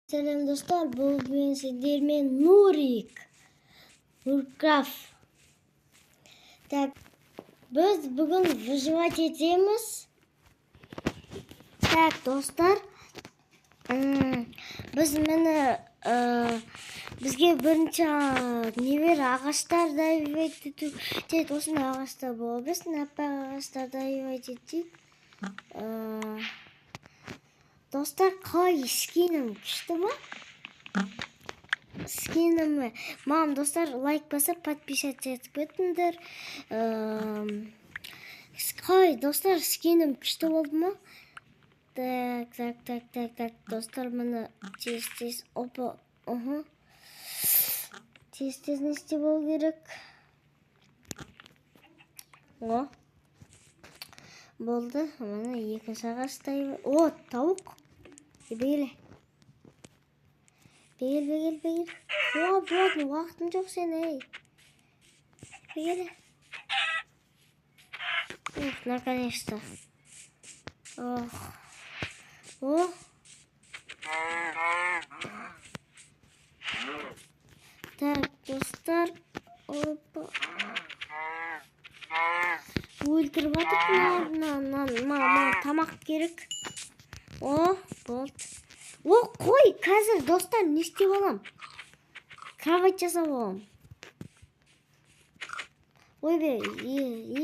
Selam dostlar, bugün sizlerle Nurcraft. Так, biz bugün выживать etemiz. Так, dostlar, biz mana bizga birinchi never ağaçlar dayıvet etdik. Osmay ağaçlar bu. Biz napa ağaçlar dayıvet etdik. Dostlar, qo'y skinim tushdi-mi? Skinimni. Ma'am dostlar, like bosib, подписаться etib o'tinglar. Qo'y dostlar, skinim kuchli bo'ldimi? Tak. Dostlar, mana tez opa. Tez ne istep bo'l kerak? Bo'ldi. Mana ikkinchi ag'ashtay. O, tovuq. Begil. Вот, vaqtim yo'q seni. Begil. Наконец-то. О. Так, достар. Опа. Өлтіріп атып, мама, тамақ керек. О, болды. О, қой, қазір достар, не істеп алам? Кровать жасап алам. Ойбай,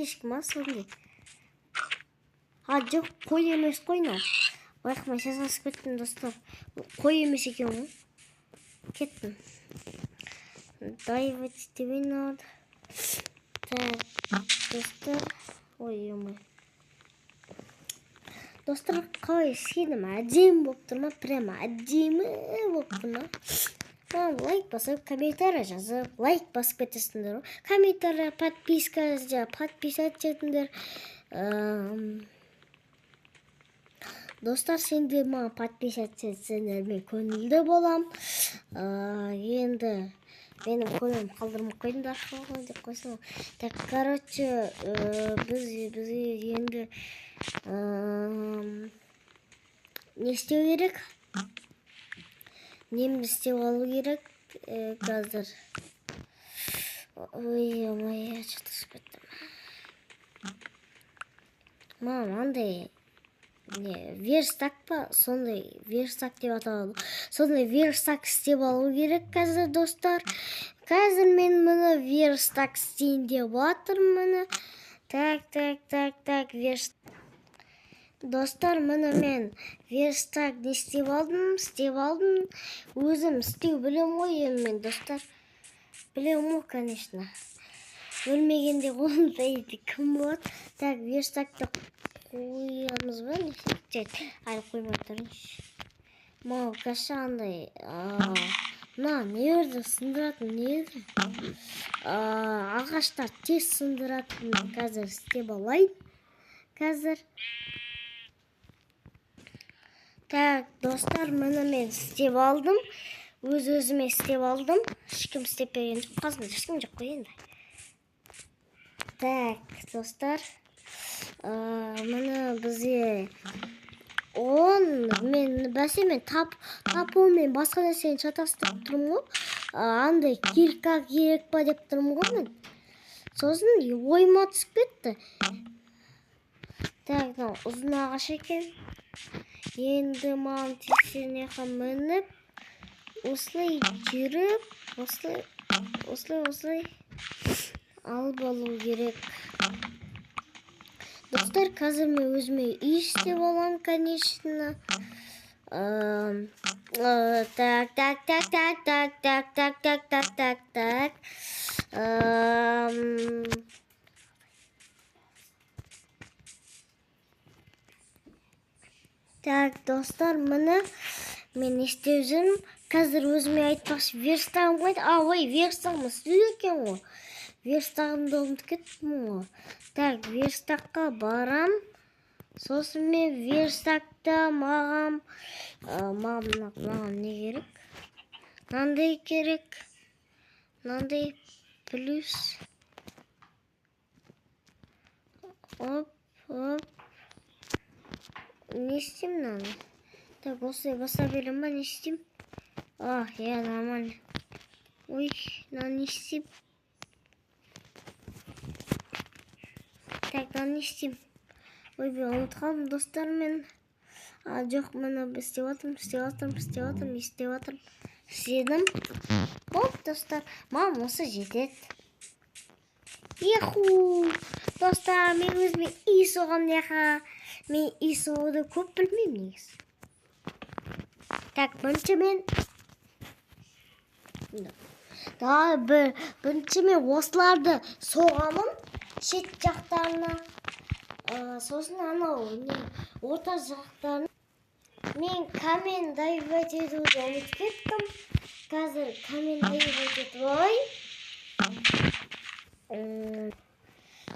ешкім асылды. Жоқ, қой емес қой мынау. Бірақ мен шашасып кеттім достар. Қой емес екен ғой. Кеттім. Дайвать істемей надо. Так, достар. Ой. Достар, қой скинім әдемі болып тұр ма? Прямо әдемі болып тұр ма? Лайк басып, комментарий жазып, лайк басып кетесіңдер. Комментарий, подписка жазып, подписаться етіңдер. Достар, сендер маған подписаться етсеңдер, мен көңілді болам. Енді менің көңілім қалдырмай қойыңдар деп қойсын. Так, короче, бізге енді не істеу керек? Немді істеп алу керек қазір. Ой, шатасып кеттім. Мам, андай верстак па? Сондай верстак деп аталады. Сондай верстак істеп алу керек қазір, достар. Қазір мен мұны верстак істейін деп жатырмын. Так, верстак. Достар, мұны мен верстак не істеп алдым. Өзім істеу білем ғой мен, достар. Білем ғой, конечно. Өлмегенде қолымда кім болады? Так, верстакты қойамыз ба? Әлі қоймай тұрыңыз. Мау, каша андай. Не өрді сындыратын, не еді? Ағаштар тез сындыратын қазір істеп алайын. Қазір. Так, достар, мұны мен істеп алдым. Өз-өзіме істеп алдым. Ешкім істеп берген жоқ. Қасымда ешкім жоқ қой енді. Так, достар. Мұны бізде мен тапумен басқа нәрсені шатастырып тұрмын ғой. Андай кирка керек па деп тұрмын ғой мен. Сосын ойыма түсіп кетті. Так, ұзын ағаш екен. Енді маған тексеріне мініп, осылай жүріп, осылай алып алу керек. Достар, қазір мен өзіме үй істеп алам, конечно. Так. Так, достар, мұны мен істеп жүрмін. Қазір өзіме айтпақшы верстағым қойды. Ой, верстағым істеу екен ғой. Верстағымды ұмытып кеттім ғой. Так, верстаққа барам. Сосын мен верстақта маған не керек? Мынандай керек. Мынандай плюс. Оп. Не істеймін мынаны? Так, осылай баса берем ба, не істеймін? Я нормально. Ой, не істейм. Так, не істейм. Ой, мен ұмытып қалдым, достар, мен. Жоқ, міне істеп жатырмын. Істедім. Болды, достар. Маған осы жетеді. Еху! Достар, мен өзіме үй соғам неға. Мен үй соғуды көп білмеймін негізі. Так, бірінші мен осыларды соғамын шет жақтарына. Сосын анау орта жақтарын мен камен дайвать етуді ұмытып кеттім. Қазір камен дайвать етіп алайын.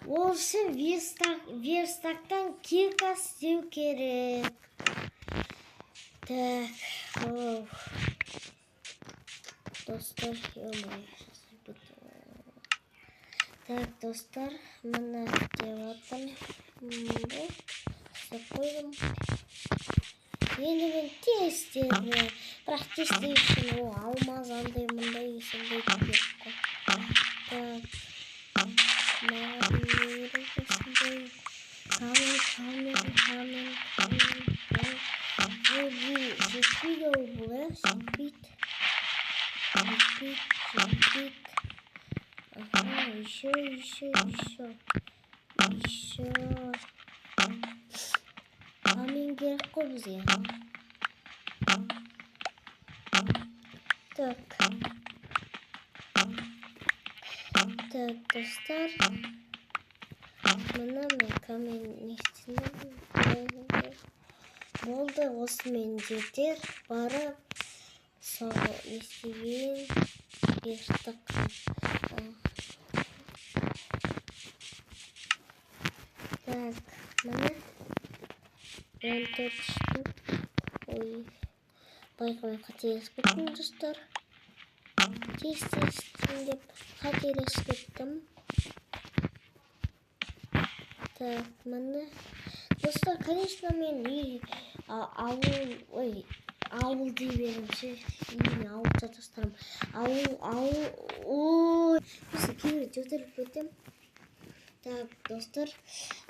Ол үшін верстактан кирка істеу керек. Так, достар, так, достар, мына істеп жатырмын. Істеп қойдым. Енді мен тестерді, бірақ тестер үшін ол алмаз андай мұндай есімдей керек қой. Так, Камен. Жетпейді ол бұл, жетпейді. Еще. Камен керек қой бізге. Так, достар. Мына мен камен нестенім. Болды, осымен жетер. Барып, естеген ертік. Так, мына 14 штук. Ой, байқамай қателесіп кеттім, достар. Тестестім деп қателесіп кеттім. Так, мына. Достар, конечно, мен ауыл дей беремші. Ауылда достарым. Ой, кейбір жөтеліп кетем. Так, достар,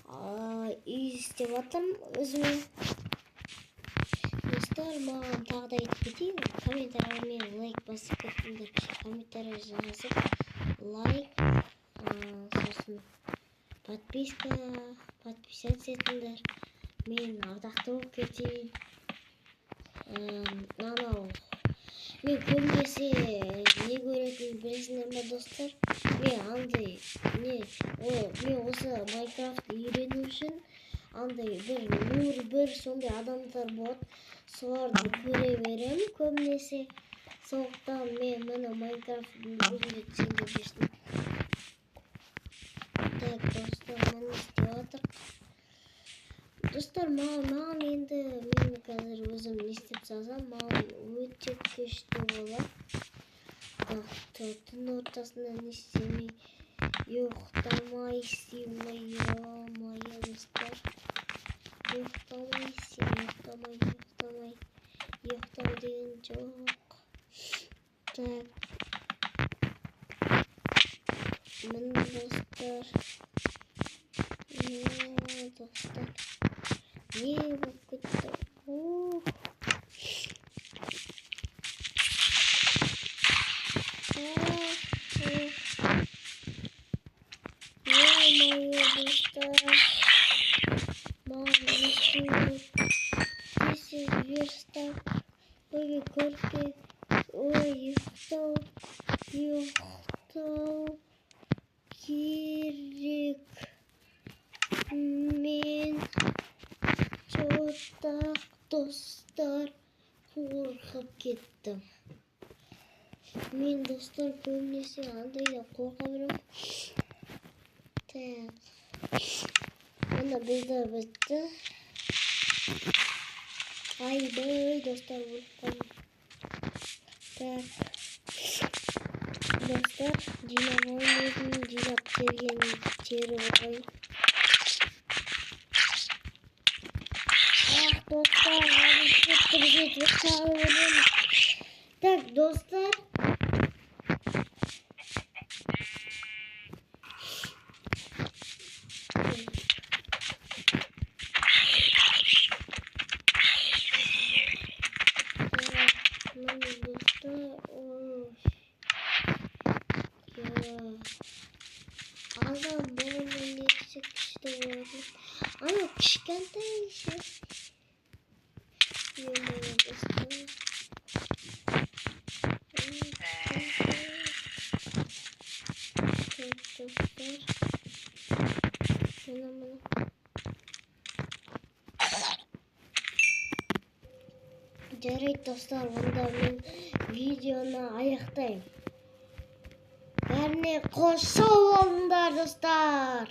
үй істеп жатырмын өзіме. Достар, маған тағы да айтып кетейін. Комментариямен лайк басып кеттіңдер. Комментария жазып, лайк, сосын подписаться етіңдер. Мен ардақты болып кетейін. Мен көбінесе не көретінін білесіңдер ме, достар? Мен осы Майнкрафт үйрену үшін бір сондай адамдар болады. Соларды көре берем көбінесе. Сондықтан мен мына Майнкрафтың бүгінгі түсіндіріп жүрсін. Так, достар, мені істеп жатыр. Достар, маған енді мен қазір өзім істеп салсам, маған өте күшті болады. Түн ортасында не істемей, ұйықтамай істеймін, достар. Ұйықтамай ұйықтау деген жоқ. Так, міне достар. Не болып кетті? Керек. Мен жотақ достар қорқып кеттім. Мен достар көбінесе андайдан қорқа берем. Так, мына бізді бітті. Ай-бай, достар, өліп қалдым. Так, достар, жинап келген тері ғой. Достар, так, Dostlar. Adam boyunca yüksek işte oldu. Ama kışkentay işi. Yemeğe dostlar. Жарайды достар, онда мен видеоны аяқтаймын. Бәріне қош сау болыңдар достар.